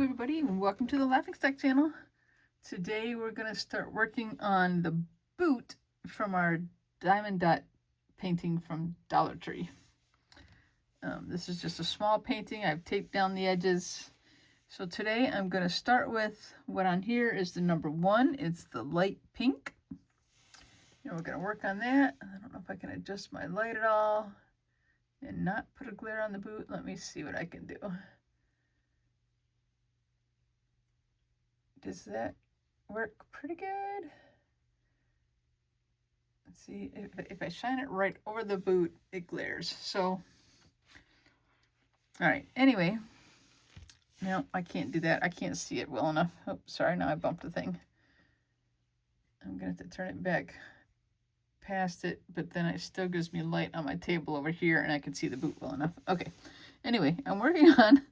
everybody, and welcome to the Laughing Stack channel. Today we're going to start working on the boot from our diamond dot painting from Dollar Tree. This is just a small painting. I've taped down the edges. So today I'm going to start with what on here is the number 1. It's the light pink. And we're going to work on that. I don't know if I can adjust my light at all and not put a glare on the boot. Let me see what I can do. Does that work pretty good? Let's see, if I shine it right over the boot, it glares. So, all right, anyway, no, I can't do that. I can't see it well enough. Oh, sorry, now I bumped the thing. I'm gonna have to turn it back past it, but then it still gives me light on my table over here and I can see the boot well enough. Okay, anyway, I'm working on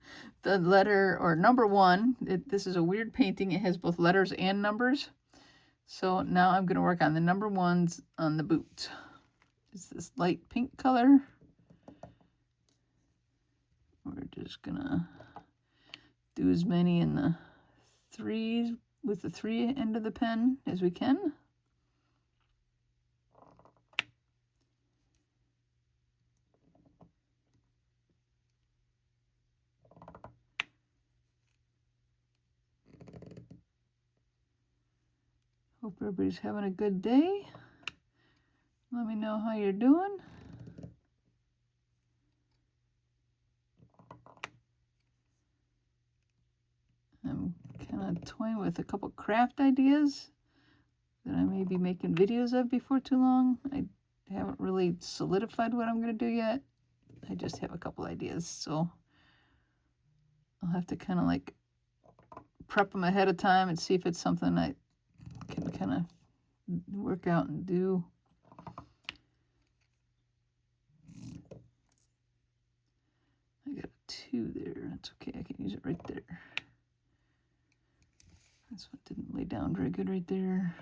the letter or number 1. This is a weird painting. It has both letters and numbers. So now I'm going to work on the number 1s on the boot. It's this light pink color. We're just going to do as many in the 3s with the 3 end of the pen as we can. Hope everybody's having a good day. Let me know how you're doing. I'm kind of toying with a couple craft ideas that I may be making videos of before too long. I haven't really solidified what I'm going to do yet. I just have a couple ideas, so I'll have to kind of like prep them ahead of time and see if it's something I can kind of work out and do. I got a 2 there. That's okay. I can use it right there. This one didn't lay down very good right there.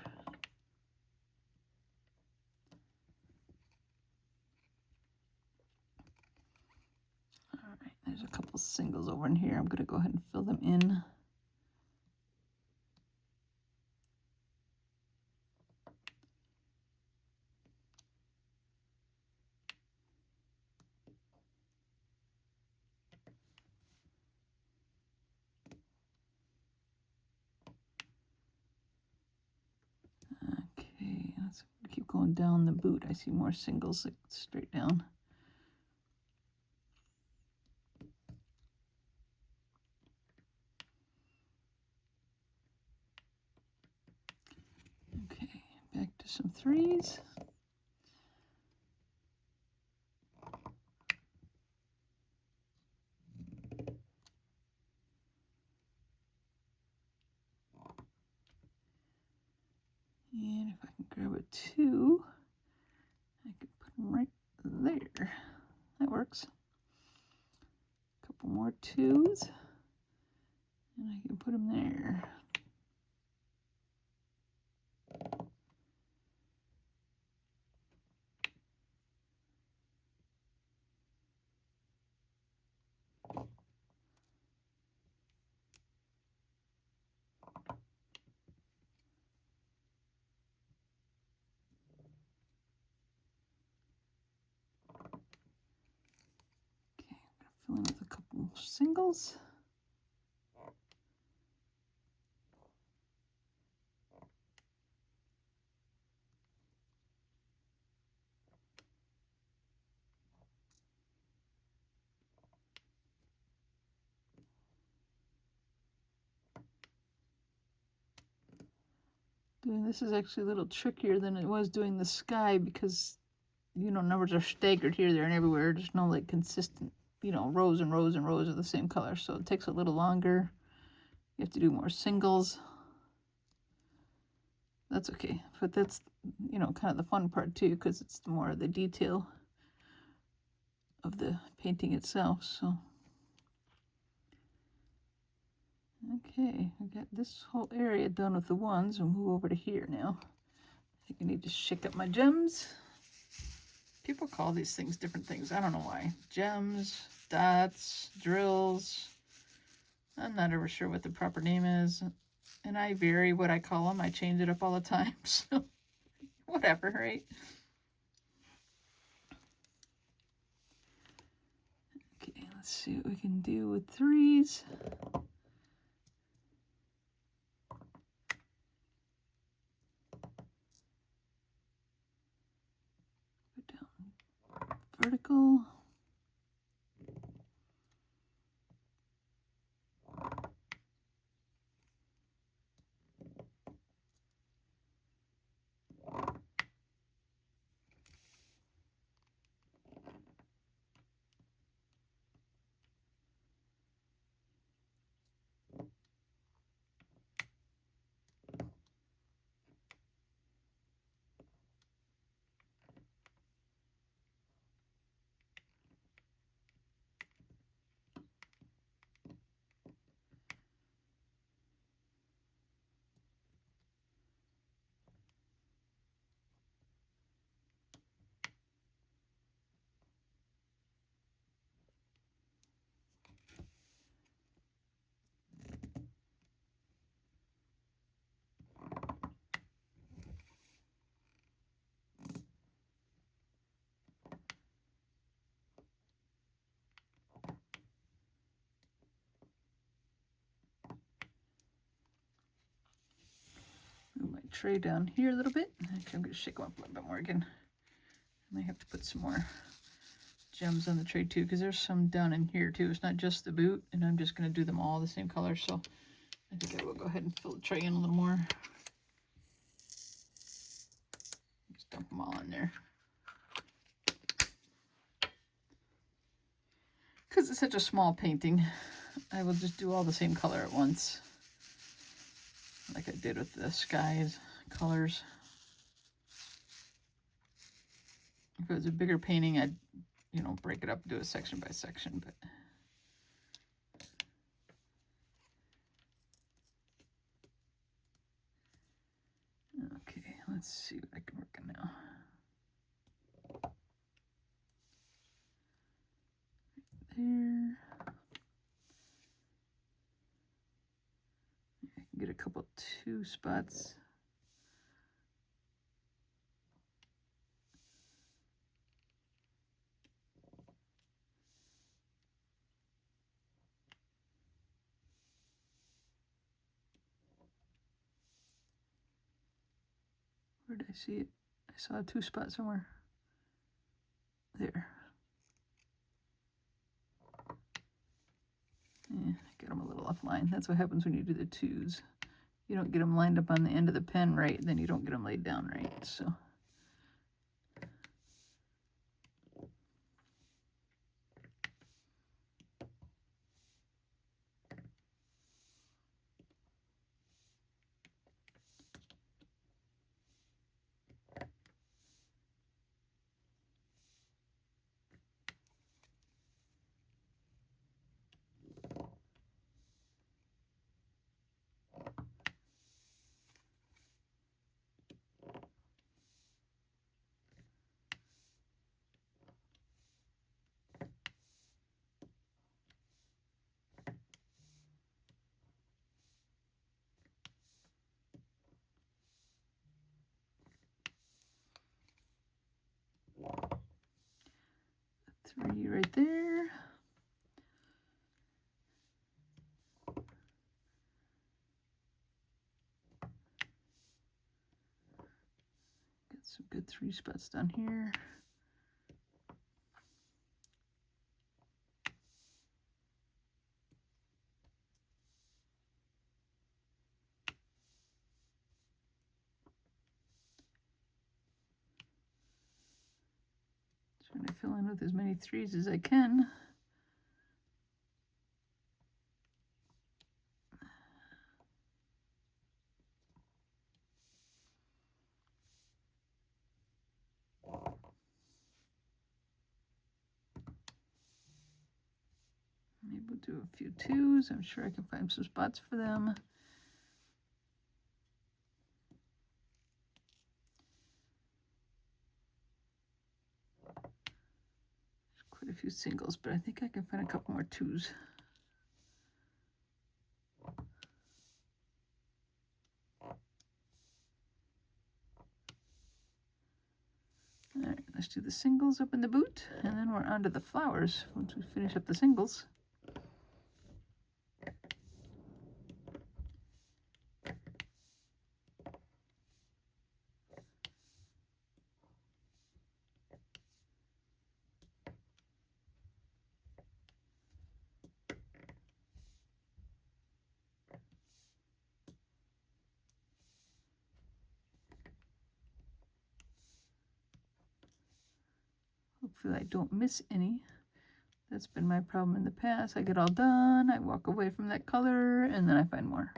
All right, there's a couple singles over in here. I'm going to go ahead and fill them in. Okay, let's keep going down the boot. I see more singles like straight down. Okay, back to some 3s. And if I can grab a 2, I can put them right there. That works. A couple more 2s, and I can put them there. Fill in with a couple singles. Doing this is actually a little trickier than it was doing the sky because, you know, numbers are staggered here, there, and everywhere. There's no like consistent, you know, rows and rows and rows of the same color. So it takes a little longer. You have to do more singles. That's okay. But that's, you know, kind of the fun part too, because it's more of the detail of the painting itself. So, okay, I got this whole area done with the 1s. We'll move over to here now. I think I need to shake up my gems. People call these things different things. I don't know why. Gems, dots, drills. I'm not ever sure what the proper name is, and I vary what I call them. I change it up all the time, so whatever, right? Okay, let's see what we can do with threes. Go down vertical. Move my tray down here a little bit. Actually, I'm going to shake them up a little bit more again. I might have to put some more gems on the tray too, because there's some down in here too. It's not just the boot, and I'm just going to do them all the same color. So I think I will go ahead and fill the tray in a little more. Just dump them all in there. Because it's such a small painting, I will just do all the same color at once, like I did with the skies colors. If it was a bigger painting, I'd, you know, break it up, do it section by section, but okay, let's see what I can work on now. There. I can get a couple, 2 spots. Where did I see it? I saw a 2 spot somewhere. There. Yeah, get them a little offline. That's what happens when you do the 2s. You don't get them lined up on the end of the pen right, then you don't get them laid down right. So. Three right there. Get some good 3 spots down here. Trying to fill in with as many 3s as I can. Maybe we'll do a few 2s. I'm sure I can find some spots for them. There's quite a few singles, but I think I can find a couple more 2s. Let's do the singles up in the boot, and then we're on to the flowers once we finish up the singles. Hopefully I don't miss any. That's been my problem in the past. I get all done, I walk away from that color, and then I find more.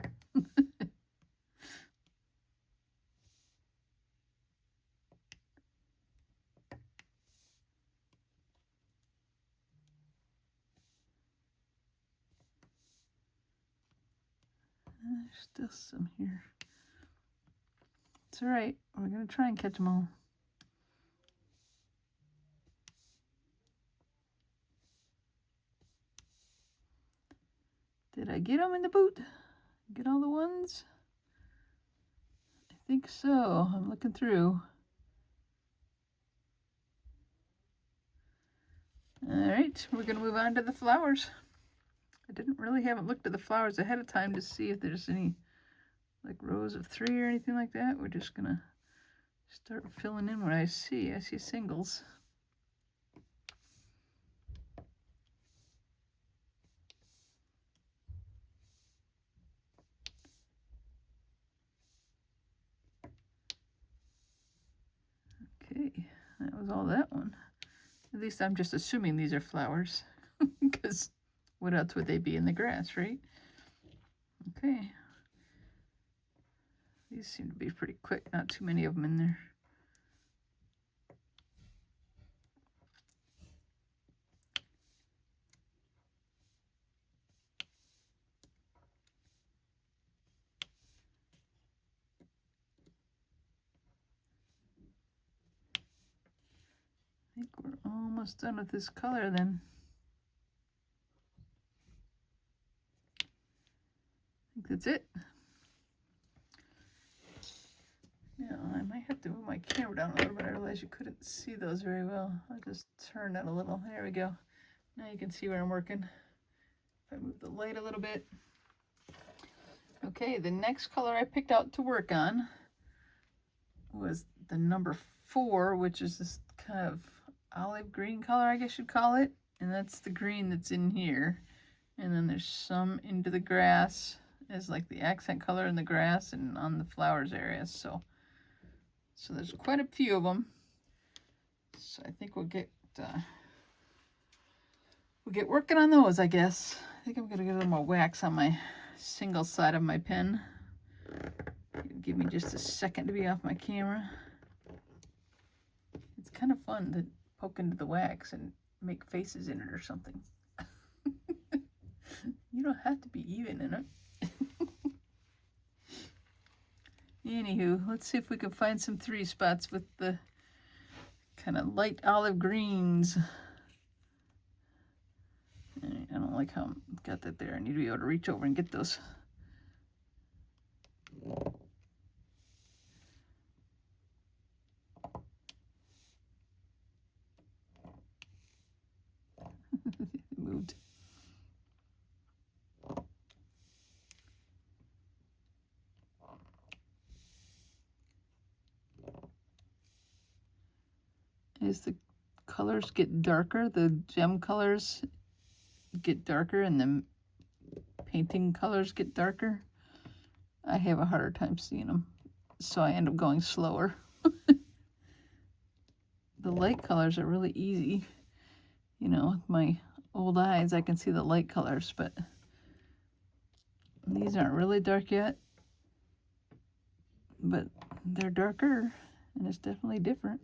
There's still some here. It's all right. We're going to try and catch them all. Did I get them in the boot? Get all the ones? I think so. I'm looking through. All right, we're going to move on to the flowers. I haven't looked at the flowers ahead of time to see if there's any like rows of 3 or anything like that. We're just going to start filling in what I see. I see singles. Okay, that was all that one. At least I'm just assuming these are flowers, because what else would they be in the grass, right? Okay. These seem to be pretty quick, not too many of them in there. I think we're almost done with this color then. I think that's it. Now I might have to move my camera down a little bit. I realized you couldn't see those very well. I'll just turn that a little. There we go. Now you can see where I'm working. If I move the light a little bit. Okay, the next color I picked out to work on was the number 4, which is this kind of olive green color, I guess you'd call it. And that's the green that's in here. And then there's some into the grass as like the accent color in the grass and on the flowers area. So there's quite a few of them. So I think we'll get working on those, I guess. I think I'm gonna get a little more wax on my single side of my pen. Give me just a second to be off my camera. It's kind of fun to poke into the wax and make faces in it or something. You don't have to be even in it. Anywho, let's see if we can find some 3 spots with the kind of light olive greens. I don't like how I got that there. I need to be able to reach over and get those. Moved. As the colors get darker, the gem colors get darker and the painting colors get darker, I have a harder time seeing them. So I end up going slower. The light colors are really easy. You know, with my old eyes, I can see the light colors, but these aren't really dark yet. But they're darker, and it's definitely different.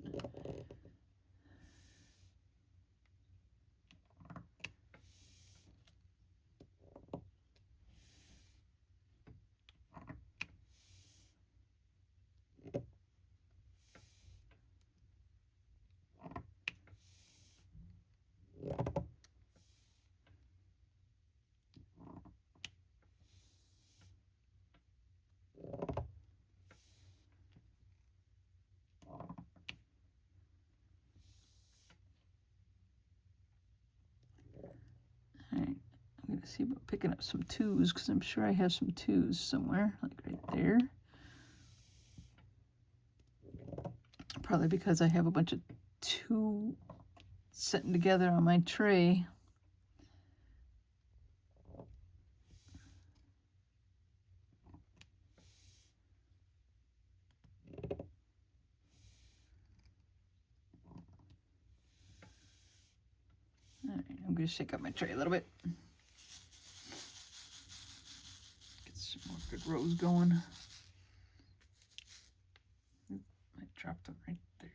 to see about picking up some twos because I'm sure I have some twos somewhere, like right there. Probably because I have a bunch of two sitting together on my tray. All right, I'm going to shake up my tray a little bit. Get some more good rows going. Oop, I dropped them right there.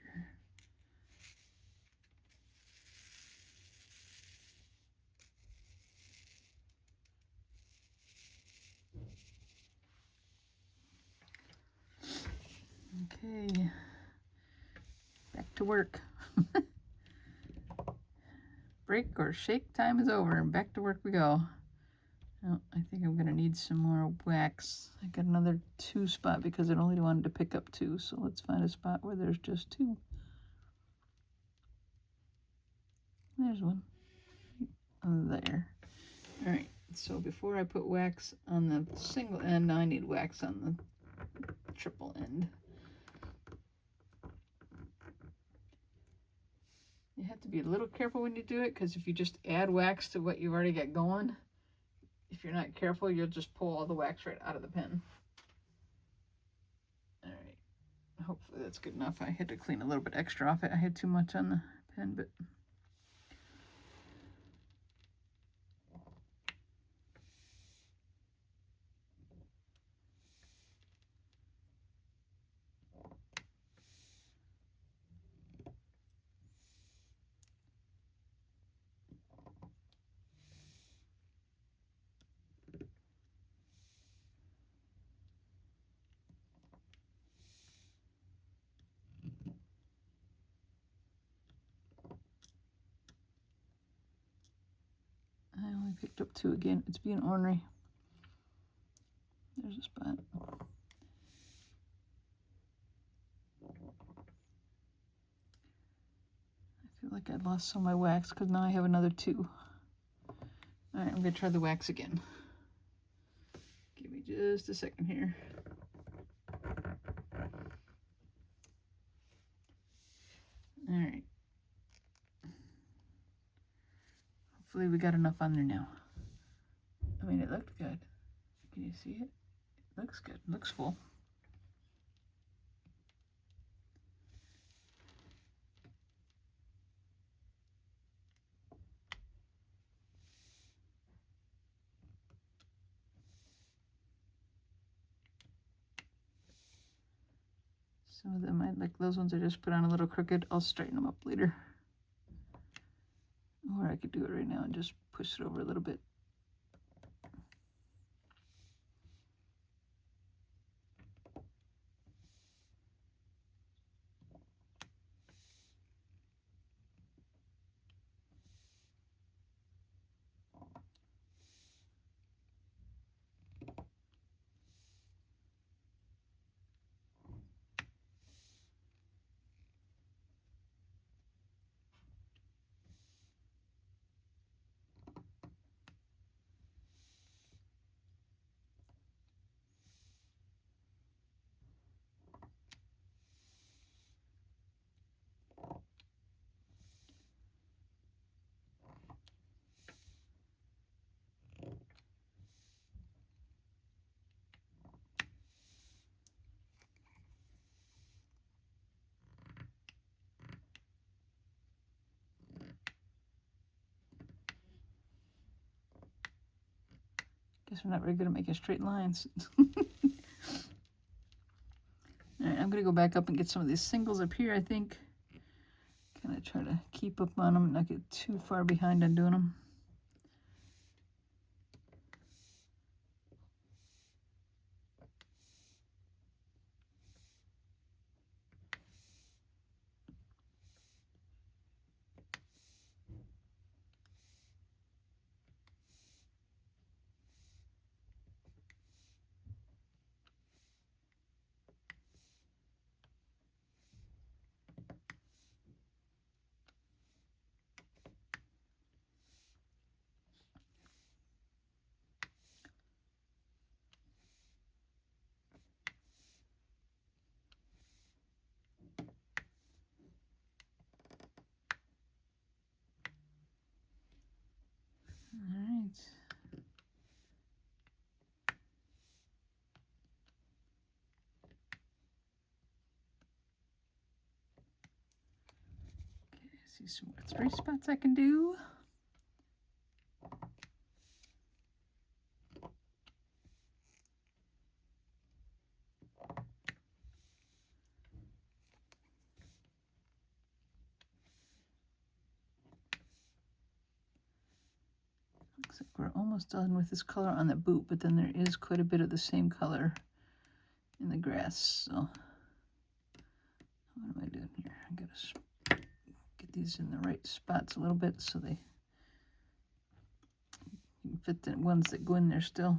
Okay, back to work. Break or shake time is over and back to work we go. Oh, I think I'm gonna need some more wax. I got another 2 spot because it only wanted to pick up 2, so let's find a spot where there's just 2. There's one. There. All right, so before I put wax on the single end, now I need wax on the triple end. You have to be a little careful when you do it, because if you just add wax to what you've already got going, if you're not careful, you'll just pull all the wax right out of the pen. All right, hopefully that's good enough. I had to clean a little bit extra off it. I had too much on the pen, but I only picked up 2 again. It's being ornery. There's a spot. I feel like I lost some of my wax because now I have another 2. All right, I'm gonna try the wax again. Give me just a second here. All right. Hopefully we got enough on there now. I mean, it looked good. Can you see it? It looks good. It looks full. Some of them, like those ones I just put on a little crooked. I'll straighten them up later. Or I could do it right now and just push it over a little bit. Guess we're not very good at making straight lines. All right, I'm gonna go back up and get some of these singles up here, I think. Kind of try to keep up on them and not get too far behind on doing them. See some more 3 spots I can do. Looks like we're almost done with this color on the boot, but then there is quite a bit of the same color in the grass. So what am I doing here? I gotta get these in the right spots a little bit so they can fit the ones that go in there still.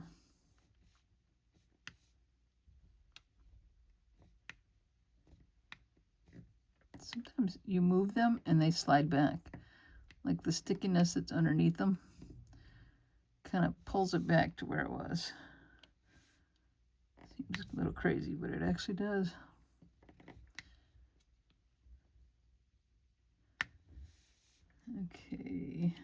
Sometimes you move them and they slide back. Like the stickiness that's underneath them kind of pulls it back to where it was. Seems a little crazy, but it actually does. Okay.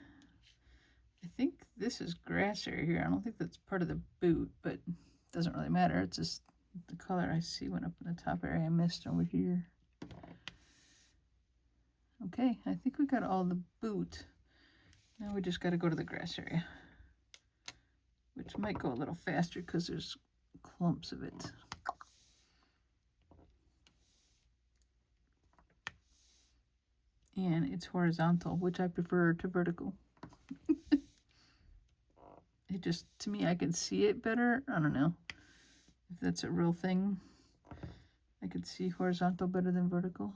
I think this is grass area here. I don't think that's part of the boot, but it doesn't really matter. It's just the color I see went up in the top area I missed over here. Okay, I think we got all the boot. Now we just got to go to the grass area, which might go a little faster because there's clumps of it. And it's horizontal, which I prefer to vertical. It just, to me, I can see it better. I don't know if that's a real thing. I could see horizontal better than vertical.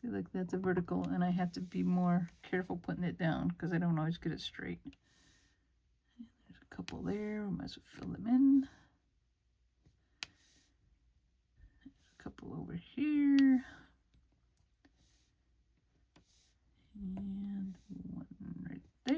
See, like that's a vertical, and I have to be more careful putting it down because I don't always get it straight. There's a couple there. We might as well fill them in. There's a couple over here. And one right there.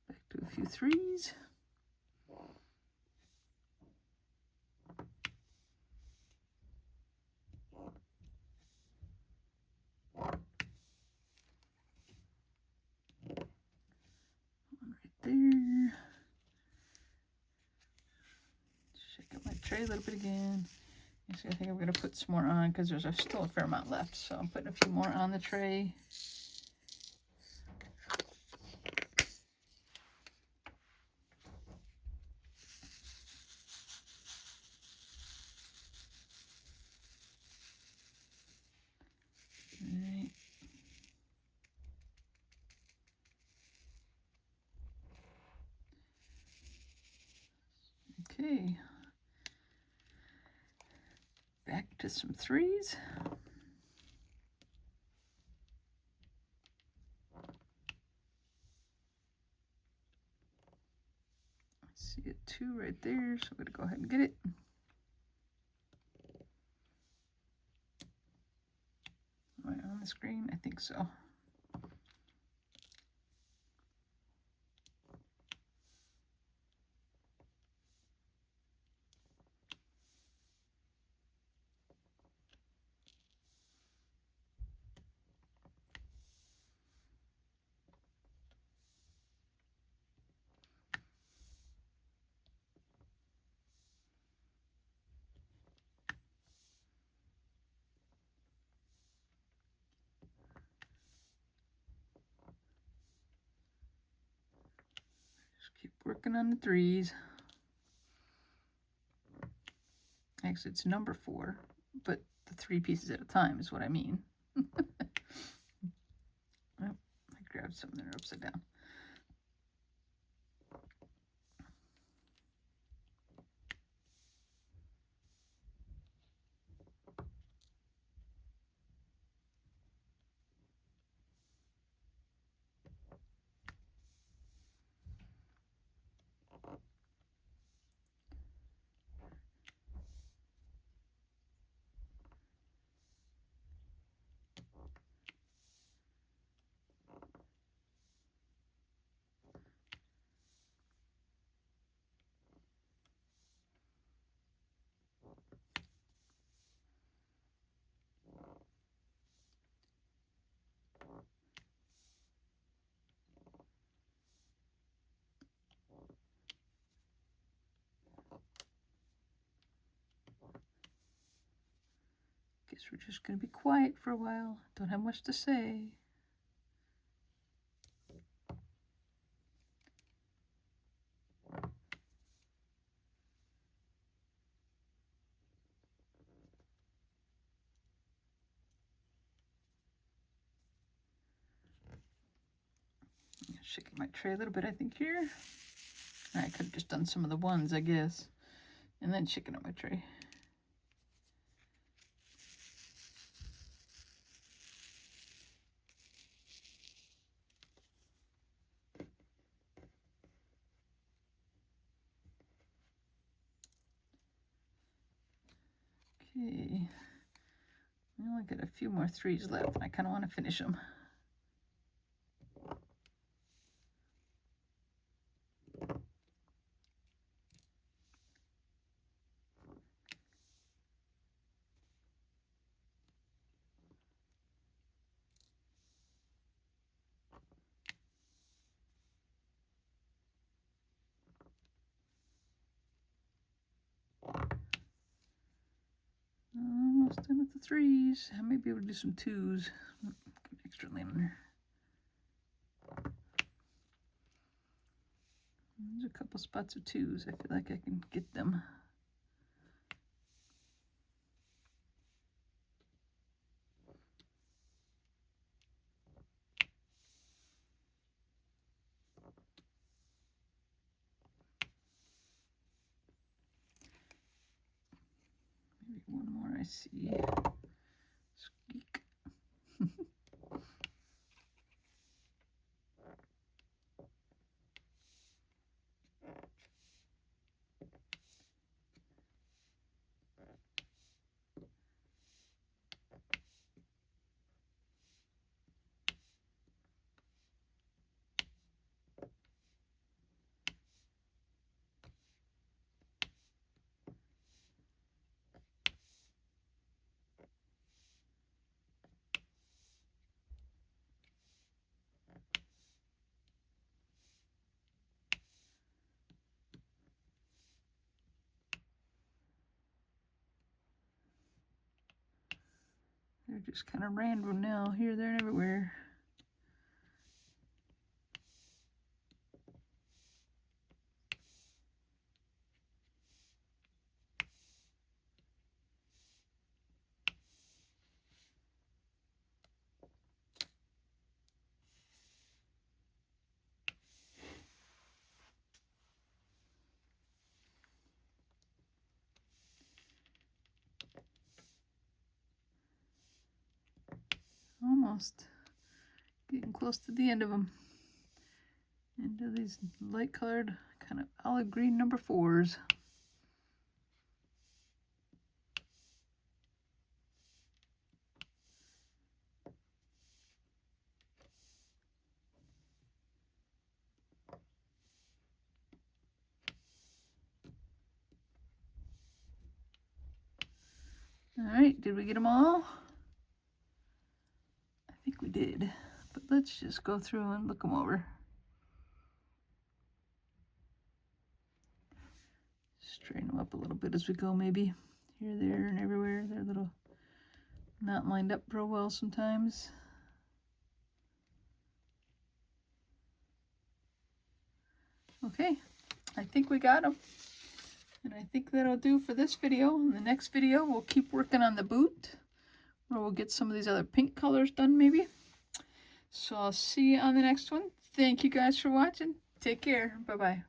Back to a few 3s. One right there. Shake up my tray a little bit again. Actually, I think I'm going to put some more on because there's still a fair amount left. So I'm putting a few more on the tray. Okay, back to some 3s. I see a 2 right there, so I'm going to go ahead and get it. Am I on the screen? I think so. Keep working on the 3s. Actually, it's number 4, but the 3 pieces at a time is what I mean. Oh, I grabbed something there upside down. guess we're just going to be quiet for a while. Don't have much to say. Shaking my tray a little bit, I think, here. I could have just done some of the ones, I guess, and then shaking up my tray. Okay, I only got a few more 3s left, and I kind of want to finish them. Almost done with the 3s. I may be able to do some 2s. Get an extra lane in there. There's a couple spots of 2s. I feel like I can get them. Maybe one more I see. Squeak. They're just kind of random now, here, there, and everywhere. Almost getting close to the end of them. Into these light colored, kind of olive green number 4s. All right, did we get them all? I think we did, but let's just go through and look them over. Straighten them up a little bit as we go, maybe. Here, there, and everywhere. They're a little not lined up real well sometimes. Okay, I think we got them. And I think that'll do for this video. In the next video, we'll keep working on the boot, or we'll get some of these other pink colors done maybe. So I'll see you on the next one. Thank you guys for watching. Take care. Bye-bye.